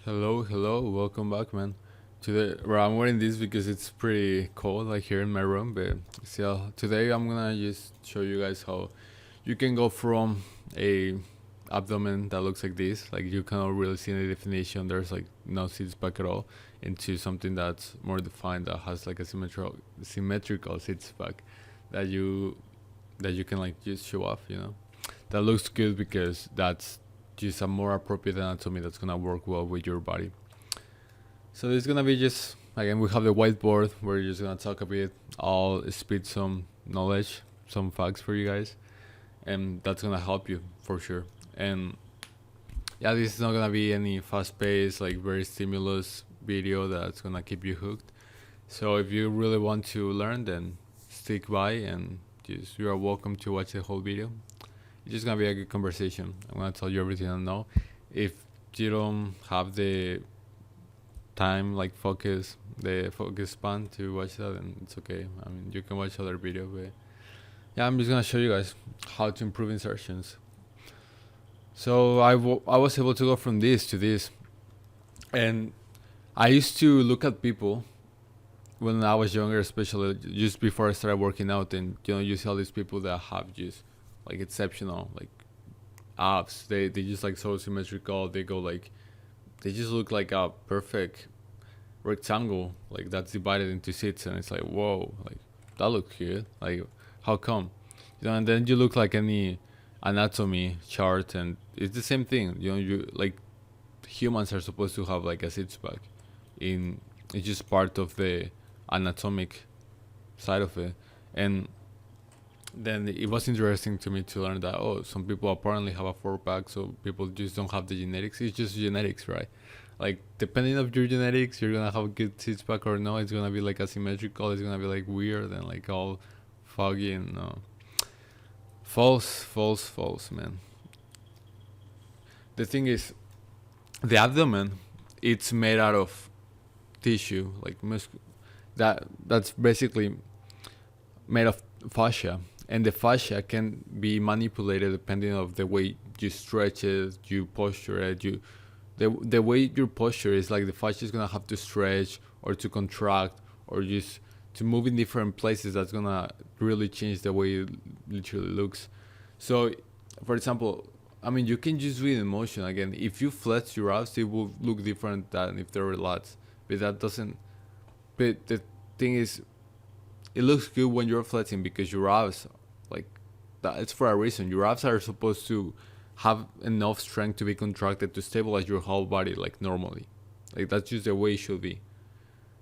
Hello, welcome back, man. Today, well, I'm wearing this because it's pretty cold, like here in my room. But still, today I'm gonna just show you guys how you can go from a abdomen that looks like this, like you cannot really see any definition. There's like no six pack at all, into something that's more defined that has like a symmetrical six pack that you can like just show off. That looks good because that's just a more appropriate anatomy that's gonna work well with your body. So it's gonna be just again we have the whiteboard. We're just gonna talk a bit. I'll spit some knowledge, some facts for you guys, and that's gonna help you for sure. And yeah, this is not gonna be any fast-paced, like very stimulus video that's gonna keep you hooked. So if you really want to learn, then stick by and just you are welcome to watch the whole video. It's just gonna be a good conversation. I'm gonna tell you everything I know. If you don't have the time, like the focus span to watch that, then it's okay. I mean, you can watch other video, but yeah, I'm just gonna show you guys how to improve insertions. So I was able to go from this to this, and I used to look at people when I was younger, especially just before I started working out, and you see all these people that have just like exceptional like abs. They just like so symmetrical. They just look like a perfect rectangle, like that's divided into seats, and it's like whoa, like that looks good. Like how come? And then you look like any anatomy chart, and it's the same thing. You like humans are supposed to have like a six pack. It's just part of the anatomic side of it, and then it was interesting to me to learn that some people apparently have a four pack, so people just don't have the genetics. It's just genetics, right? Like depending of your genetics, you're gonna have a good six pack or no. It's gonna be like asymmetrical. It's gonna be like weird and like all foggy and false, man. The thing is, the abdomen, it's made out of tissue, like that's basically made of fascia, and the fascia can be manipulated depending of the way you stretch it, you posture it, the way your posture is, like the fascia is gonna have to stretch or to contract or just to move in different places. That's gonna really change the way it literally looks. So for example, I mean, you can just do it in motion. Again, if you flex your abs, it will look different than if they're relaxed, but that doesn't but the thing is, it looks good when you're flexing because your abs, like that, it's for a reason. Your abs are supposed to have enough strength to be contracted to stabilize your whole body like normally. Like that's just the way it should be.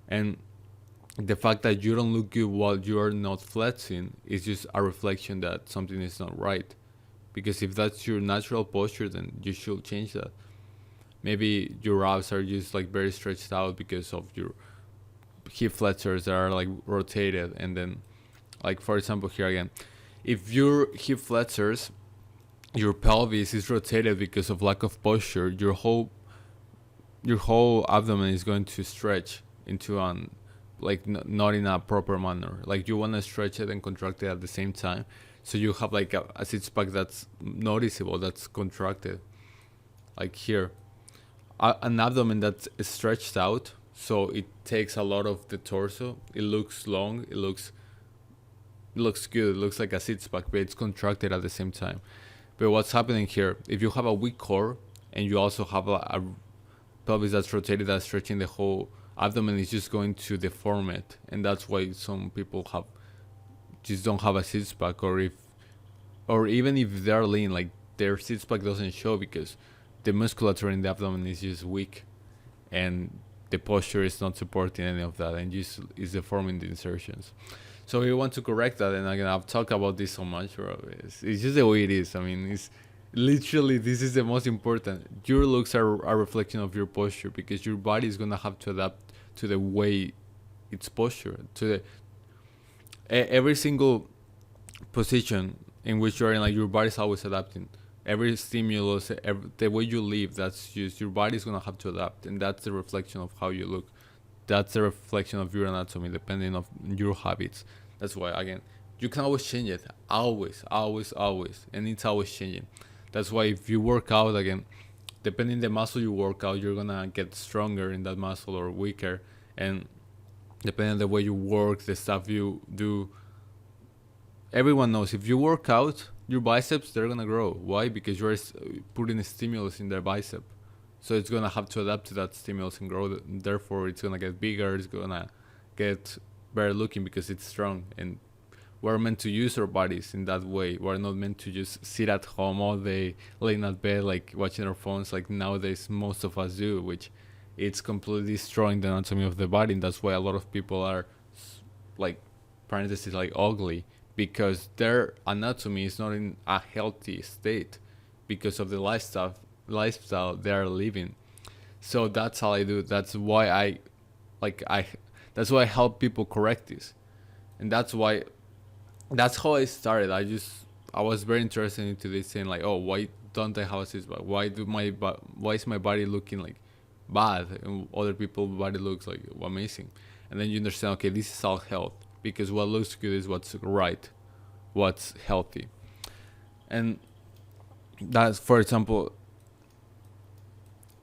And the fact that you don't look good while you're not flexing is just a reflection that something is not right. Because if that's your natural posture, then you should change that. Maybe your abs are just like very stretched out because of your hip flexors that are like rotated, and then like for example here again, if your hip flexors, your pelvis is rotated because of lack of posture, your whole abdomen is going to stretch into an like not in a proper manner. Like you want to stretch it and contract it at the same time, so you have like a six pack that's noticeable, that's contracted. Like here, an abdomen that's stretched out, so it takes a lot of the torso. It looks long. It looks good. It looks like a six pack, but it's contracted at the same time. But what's happening here? If you have a weak core and you also have a pelvis that's rotated, that's stretching the whole abdomen, is just going to deform it, and that's why some people just don't have a six pack, or even if they're lean, like their six pack doesn't show because the musculature in the abdomen is just weak, and the posture is not supporting any of that, and just is deforming the insertions. So we want to correct that, and again, I've talked about this so much, bro. It's just the way it is. I mean, it's literally, this is the most important. Your looks are a reflection of your posture, because your body is gonna have to adapt to the way it's posture, to every single position in which you're in. Like your body's always adapting. Every stimulus, the way you live, that's just your body's gonna have to adapt, and that's the reflection of how you look. That's a reflection of your anatomy, depending on your habits. That's why, again, you can always change it. Always, always, always. And it's always changing. That's why if you work out, again, depending the muscle you work out, you're gonna get stronger in that muscle or weaker. And depending on the way you work, the stuff you do, everyone knows if you work out, your biceps, they're gonna grow. Why? Because you're putting a stimulus in their bicep, so it's gonna have to adapt to that stimulus and grow. Therefore, it's gonna get bigger. It's gonna get better looking because it's strong. And we're meant to use our bodies in that way. We're not meant to just sit at home all day, laying at bed, like watching our phones, like nowadays most of us do, which it's completely destroying the anatomy of the body. And that's why a lot of people are, like, parentheses, like ugly, because their anatomy is not in a healthy state because of the lifestyle they are living. So that's how I do. That's why that's why I help people correct this. And that's how I started. I was very interested into this, saying like, oh, why don't I have a six pack? Why is my body looking like bad and other people's body looks like amazing? And then you understand, okay, this is all health, because what looks good is what's right, what's healthy. And that's, for example,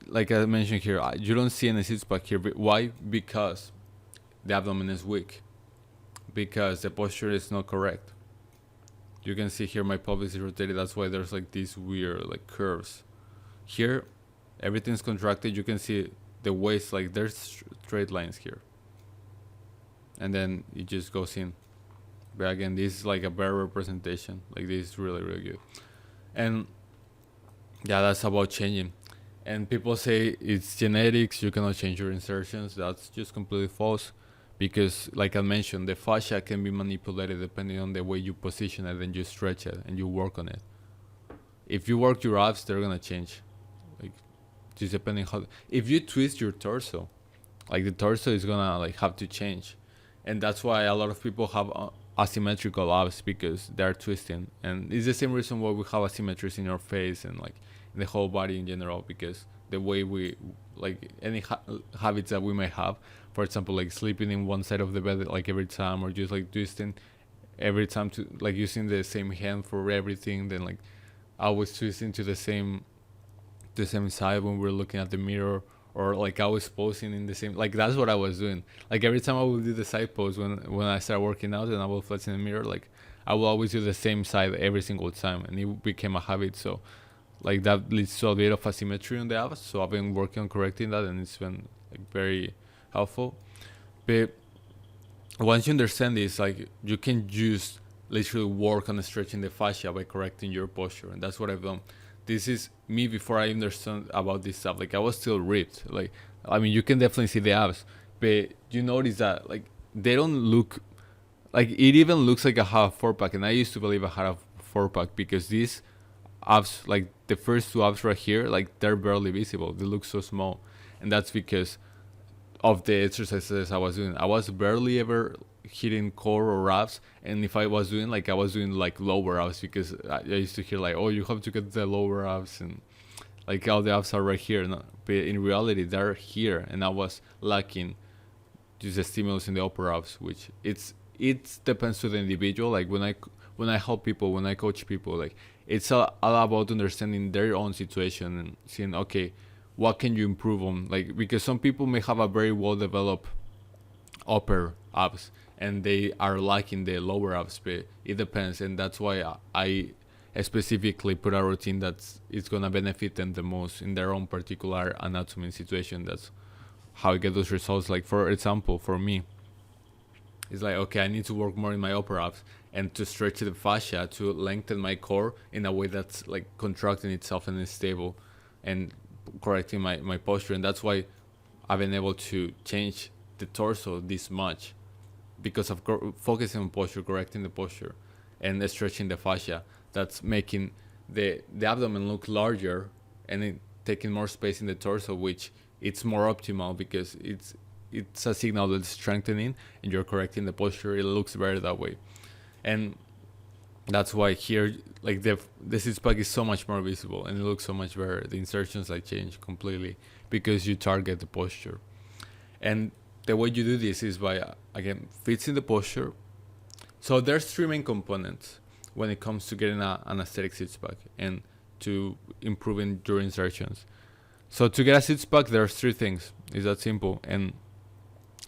like I mentioned here, you don't see any six pack here. Why? Because the abdomen is weak, because the posture is not correct. You can see here my pelvis is rotated. That's why there's like these weird like curves. Here, everything's contracted. You can see the waist, like there's straight lines here. And then it just goes in. But again, this is like a better representation. Like this is really, really good. And yeah, that's about changing. And people say it's genetics, you cannot change your insertions. That's just completely false. Because, like I mentioned, the fascia can be manipulated depending on the way you position it and you stretch it and you work on it. If you work your abs, they're gonna change. Like, just depending how. If you twist your torso, like the torso is gonna like have to change, and that's why a lot of people have asymmetrical abs, because they're twisting. And it's the same reason why we have asymmetries in our face and like in the whole body in general, because the way we like any habits that we may have, for example, like sleeping in one side of the bed like every time, or just like twisting every time, to like using the same hand for everything, then like always twisting to the same side when we're looking at the mirror, or like I was posing in the same, like that's what I was doing. Like every time I would do the side pose when I started working out, and I will flex in the mirror, like I will always do the same side every single time, and it became a habit. So like that leads to a bit of asymmetry on the abs. So I've been working on correcting that, and it's been like very helpful. But once you understand this, like you can just literally work on stretching the fascia by correcting your posture, and that's what I've done. This is me before I understand about this stuff. Like I was still ripped. Like I mean, you can definitely see the abs, but you notice that like they don't look like, it even looks like I have a 4-pack, and I used to believe I had a 4-pack because these abs, like the first two abs right here, like they're barely visible. They look so small, and that's because of the exercises I was doing. I was barely ever hitting core or abs, and if I was doing like lower abs, because I used to hear like, oh, you have to get the lower abs, and like all the abs are right here. No, but in reality they're here, and I was lacking just the stimulus in the upper abs, which it depends to the individual. Like when I help people, when I coach people, like it's all about understanding their own situation and seeing, okay, what can you improve on? Like, because some people may have a very well developed upper abs and they are lacking the lower abs, but it depends. And that's why I specifically put a routine that's it's gonna benefit them the most in their own particular anatomy situation. That's how I get those results. Like for example, for me, it's like, okay, I need to work more in my upper abs and to stretch the fascia to lengthen my core in a way that's like contracting itself and is stable and correcting my posture. And that's why I've been able to change the torso this much, because of focusing on posture, correcting the posture, and stretching the fascia. That's making the abdomen look larger and it taking more space in the torso, which it's more optimal because it's a signal that it's strengthening and you're correcting the posture. It looks better that way. And that's why here, like the six-pack is so much more visible and it looks so much better. The insertions like change completely because you target the posture. And the way you do this is by, again, fixing the posture. So there's three main components when it comes to getting an aesthetic six-pack and to improving your insertions. So to get a six pack, there's three things. It's that simple. And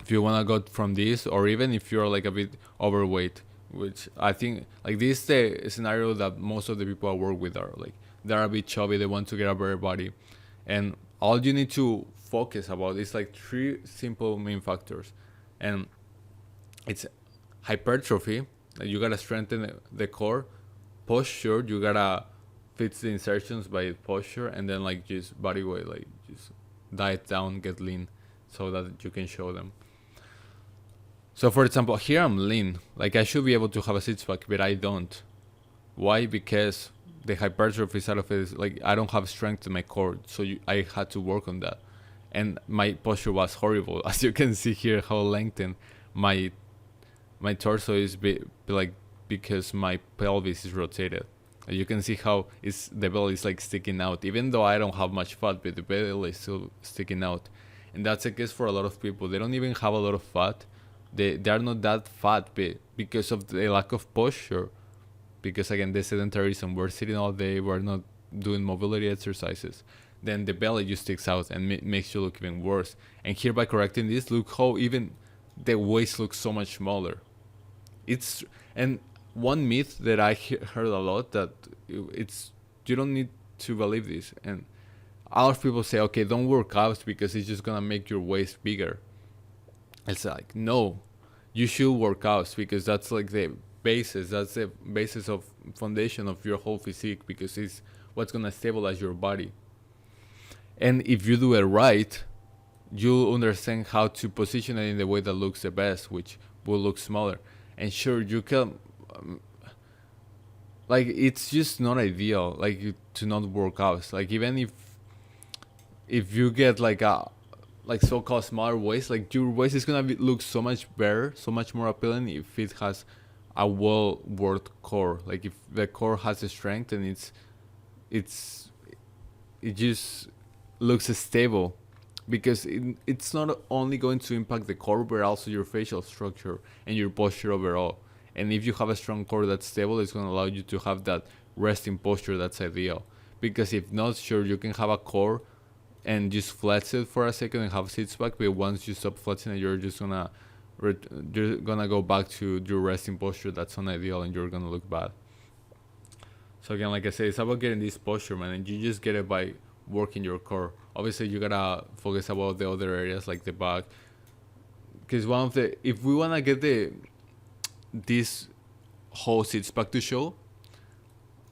if you wanna go from this, or even if you're like a bit overweight, which I think like this is the scenario that most of the people I work with are like, they're a bit chubby, they want to get a better body, and all you need to focus about is like three simple main factors, and it's hypertrophy. Like you gotta strengthen the core, posture. You gotta fix the insertions by posture, and then like just body weight, like just diet down, get lean, so that you can show them. So for example, here I'm lean. Like I should be able to have a six pack, but I don't. Why? Because the hypertrophy side of it is like I don't have strength in my core, so I had to work on that, and my posture was horrible. As you can see here, how lengthened my torso is like because my pelvis is rotated. You can see how the belly is like sticking out, even though I don't have much fat, but the belly is still sticking out, and that's the case for a lot of people. They don't even have a lot of fat. They are not that fat, but because of the lack of posture, because again the sedentarism, we're sitting all day, we're not doing mobility exercises, then the belly just sticks out and makes you look even worse. And here, by correcting this, look how even the waist looks so much smaller. And one myth that I heard a lot, that it's you don't need to believe this, and a lot of people say, okay, don't work out because it's just gonna make your waist bigger. It's like, no, you should work out because that's like the basis of foundation of your whole physique, because it's what's gonna stabilize your body. And if you do it right, you'll understand how to position it in the way that looks the best, which will look smaller. And sure, you can like it's just not ideal like to not work out. Like even if you get like a so-called smaller waist, like your waist is gonna look so much better, so much more appealing if it has a well-worked core. Like if the core has a strength and it just looks stable, because it's not only going to impact the core but also your facial structure and your posture overall. And if you have a strong core that's stable, it's going to allow you to have that resting posture that's ideal. Because if not, sure, you can have a core and just flex it for a second and have six pack, but once you stop flexing it, you're just gonna go back to your resting posture that's unideal, and you're gonna look bad. So again, like I said, it's about getting this posture, man, and you just get it by working your core. Obviously, you gotta focus about the other areas like the back, because if we wanna get this whole six pack to show,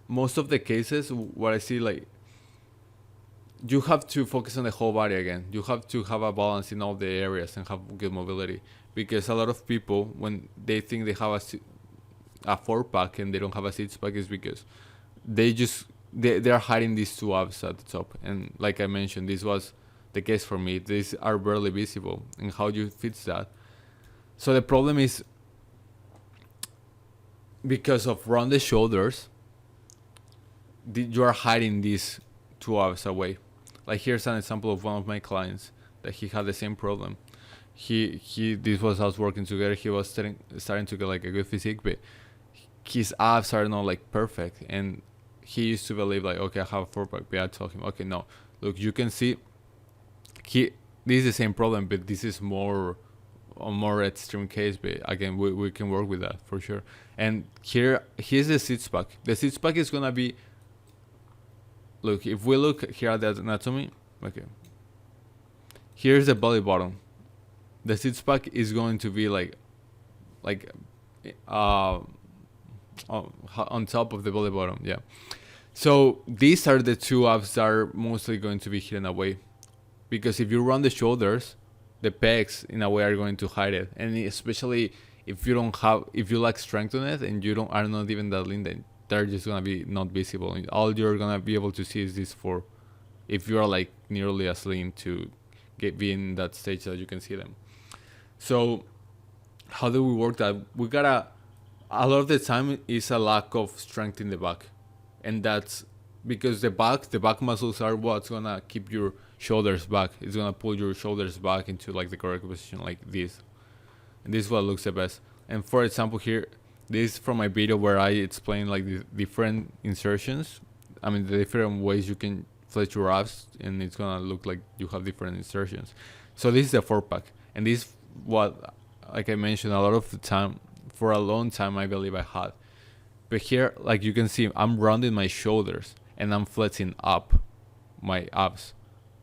most of the cases, what I see, like, you have to focus on the whole body again. You have to have a balance in all the areas and have good mobility, because a lot of people, when they think they have a 4-pack and they don't have a 6-pack, is because they are hiding these two abs at the top. And like I mentioned, this was the case for me. These are barely visible. And how do you fix that? So the problem is, because of rounded shoulders, you are hiding these two abs away. Like here's an example of one of my clients that he had the same problem. This was us working together. He was starting to get like a good physique, but his abs are not like perfect. And he used to believe like, okay, I have a 4-pack. But I told him, okay, no, look, you can see this is the same problem, but this is a more extreme case. But again, we can work with that for sure. And here's the 6-pack. The 6-pack is gonna be, look, if we look here at the anatomy, okay, here's the belly button. The 6-pack is going to be like on top of the belly button, yeah. So these are the two abs that are mostly going to be hidden away, because if you run the shoulders, the pecs in a way are going to hide it, and especially if you lack strength on it and are not even that lean, then they're just gonna be not visible. All you're gonna be able to see is these 4, if you are like nearly as lean to be in that stage that you can see them. So how do we work that? A lot of the time is a lack of strength in the back, and that's because the back muscles are what's gonna keep your shoulders back. It's gonna pull your shoulders back into like the correct position, like this, and this is what looks the best. And for example, here, this is from my video where I explain like the different insertions. I mean, the different ways you can flex your abs, and it's gonna look like you have different insertions. So this is the 4-pack, and this is what, like I mentioned, a lot of the time, for a long time, I believe I had. But here, like you can see, I'm rounding my shoulders and I'm flexing up my abs.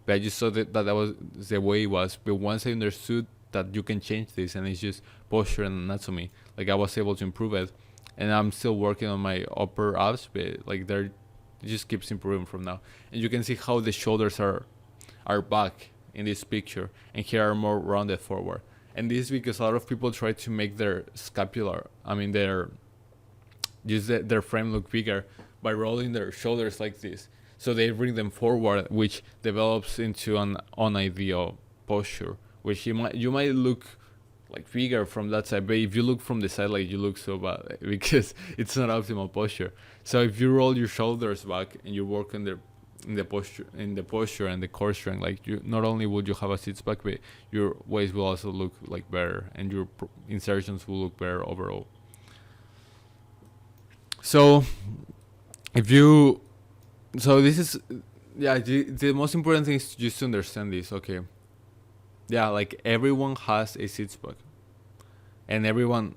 But I just saw that was the way it was. But once I understood that you can change this, and it's just posture and anatomy, like I was able to improve it. And I'm still working on my upper abs, but like it just keeps improving from now. And you can see how the shoulders are back in this picture, and here are more rounded forward. And this is because a lot of people try to make their their frame look bigger by rolling their shoulders like this. So they bring them forward, which develops into an unideal posture, which you might look like bigger from that side, but if you look from the side, like you look so bad because it's not optimal posture. So if you roll your shoulders back and you work in the posture and the core strength, like you not only would you have a six pack, but your waist will also look like better, and your insertions will look better overall. So this is, yeah, the most important thing is just to understand this. Okay, yeah, like everyone has a six pack, and everyone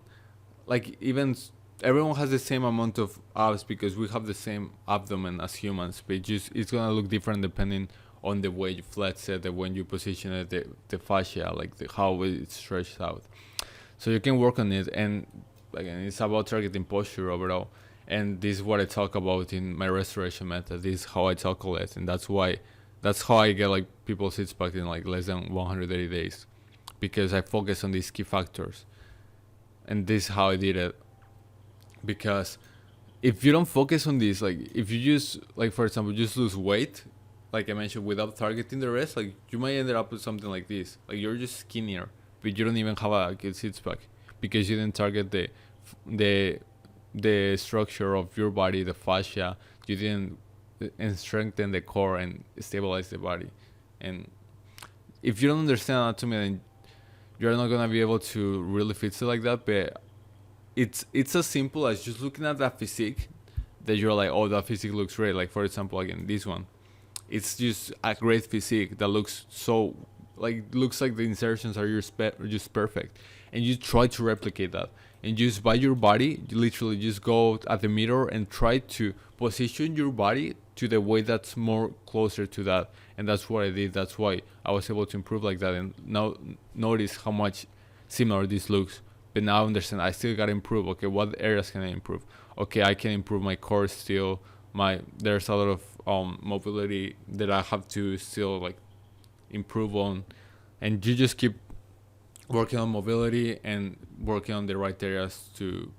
has the same amount of abs because we have the same abdomen as humans, but it's gonna look different depending on the way you flex it, the way you position it, the fascia, like how it's stretched out. So you can work on it, and again, it's about targeting posture overall. And this is what I talk about in my restoration method. This is how I tackle it, and that's how I get like people six pack in like less than 180 days, because I focus on these key factors, and this is how I did it. Because if you don't focus on this, like if you just, like for example, just lose weight, like I mentioned, without targeting the rest, like you might end up with something like this. Like you're just skinnier, but you don't even have a good six pack because you didn't target the structure of your body, the fascia. You didn't and strengthen the core and stabilize the body. And if you don't understand anatomy, then you're not gonna be able to really fix it like that. But it's as simple as just looking at that physique, that you're like, oh, that physique looks great. Like for example, again, this one, it's just a great physique that looks like the insertions are just perfect, and you try to replicate that. And just by your body, you literally just go at the mirror and try to position your body to the way that's more closer to that. And that's what I did. That's why I was able to improve like that. And now notice how much similar this looks. But now I understand I still gotta improve. Okay, what areas can I improve? Okay, I can improve my core still. There's a lot of mobility that I have to still like improve on. And you just keep working on mobility and working on the right areas to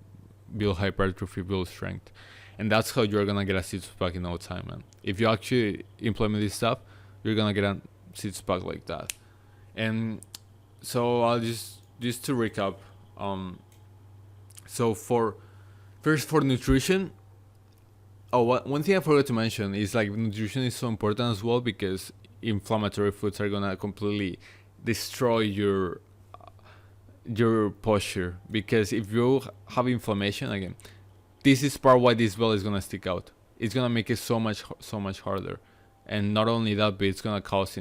build hypertrophy, build strength. And that's how you're gonna get a six pack in no time, man. If you actually implement this stuff, you're gonna get a six pack like that. And so I'll just to recap. So for nutrition, one thing I forgot to mention is like nutrition is so important as well, because inflammatory foods are gonna completely destroy your posture. Because if you have inflammation, again, this is part why this belt is gonna stick out. It's gonna make it so much harder. And not only that, but it's gonna cause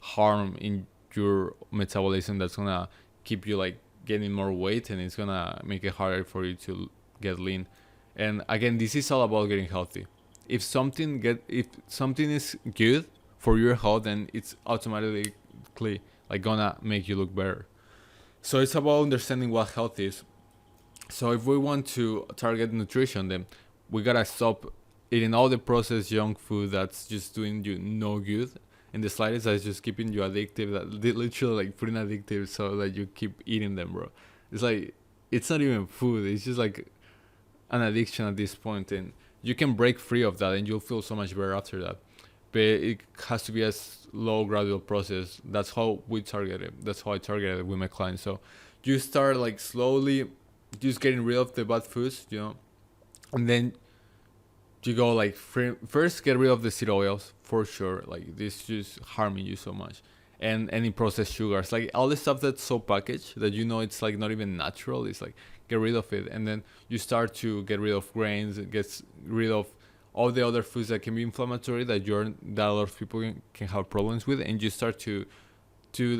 harm in your metabolism. That's gonna keep you like getting more weight, and it's gonna make it harder for you to get lean. And again, this is all about getting healthy. If something is good for your health, then it's automatically like gonna make you look better. So it's about understanding what health is. So if we want to target nutrition, then we gotta stop eating all the processed junk food that's just doing you no good in the slightest. That's just keeping you addictive. That literally like putting addictive so that you keep eating them, bro. It's like, it's not even food. It's just like an addiction at this point, and you can break free of that, and you'll feel so much better after that. But it has to be a slow, gradual process. That's how we target it. That's how I target it with my clients. So you start like slowly just getting rid of the bad foods, and then you go like first get rid of the seed oils for sure. Like this just harming you so much. And any processed sugars, like all the stuff that's so packaged that it's like not even natural. It's like get rid of it, and then you start to get rid of grains, get rid of all the other foods that can be inflammatory that that a lot of people can have problems with, and you start to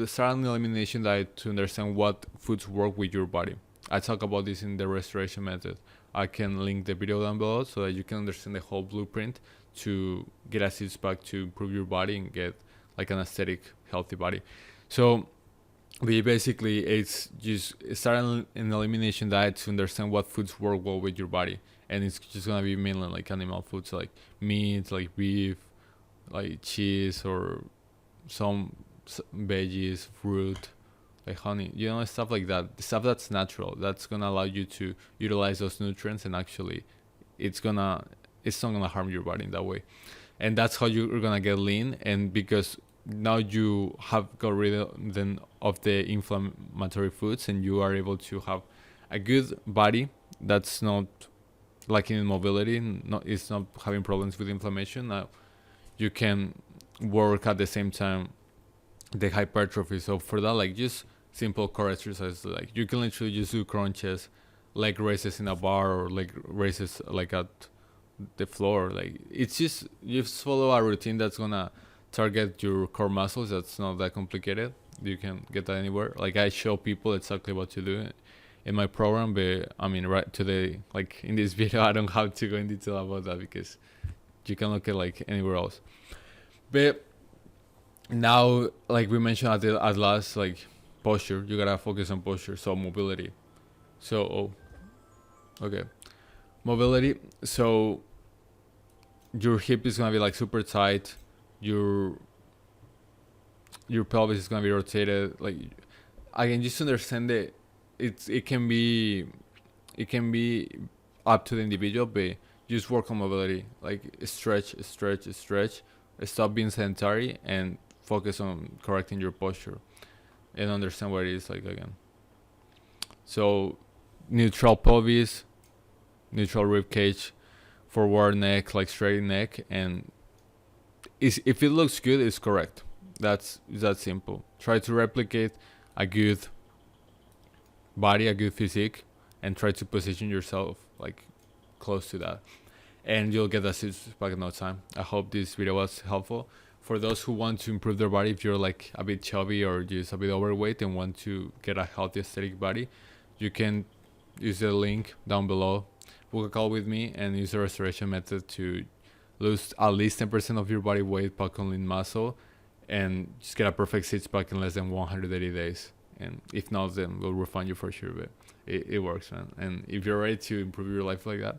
start an elimination diet to understand what foods work with your body. I talk about this in the restoration method. I can link the video down below so that you can understand the whole blueprint to get a six pack to improve your body and get like an aesthetic, healthy body. So basically it's just start an elimination diet to understand what foods work well with your body, and it's just gonna be mainly like animal foods, like meat, like beef, like cheese, or some veggies, fruit, like honey, stuff like that, stuff that's natural, that's gonna allow you to utilize those nutrients, and actually it's not gonna harm your body in that way. And that's how you're gonna get lean. And because now you have got rid of the inflammatory foods, and you are able to have a good body that's not lacking in mobility, it's not having problems with inflammation. Now you can work at the same time the hypertrophy. So for that, like, just simple core exercises, like you can literally just do crunches, leg raises in a bar, or leg raises like at the floor. Like, it's just you just follow a routine that's gonna target your core muscles. That's not that complicated. You can get that anywhere. Like, I show people exactly what to do in my program, but I mean, right today, like in this video, I don't have to go in detail about that because you can look at like anywhere else. But now, like we mentioned at last, like posture, you gotta focus on posture. So mobility. So okay, mobility. So your hip is gonna be like super tight. Your pelvis is gonna be rotated. Like, again, just understand that it can be up to the individual, but just work on mobility. Like, stretch. Stop being sedentary and focus on correcting your posture and understand what it is like again. So neutral pelvis, neutral rib cage, forward neck, like straight neck, and if it looks good, it's correct. That's that simple. Try to replicate a good body, a good physique, and try to position yourself like close to that, and you'll get that six pack in no time. I hope this video was helpful for those who want to improve their body. If you're like a bit chubby or just a bit overweight and want to get a healthy aesthetic body, you can use the link down below, book a call with me, and use the restoration method to lose at least 10% of your body weight, pack on lean muscle, and just get a perfect six pack in less than 180 days. And if not, then we'll refund you for sure. But it works, man. And if you're ready to improve your life like that,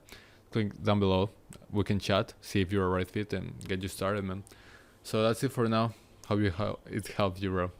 click down below. We can chat, see if you're a right fit, and get you started, man. So that's it for now. Hope it helped you, bro.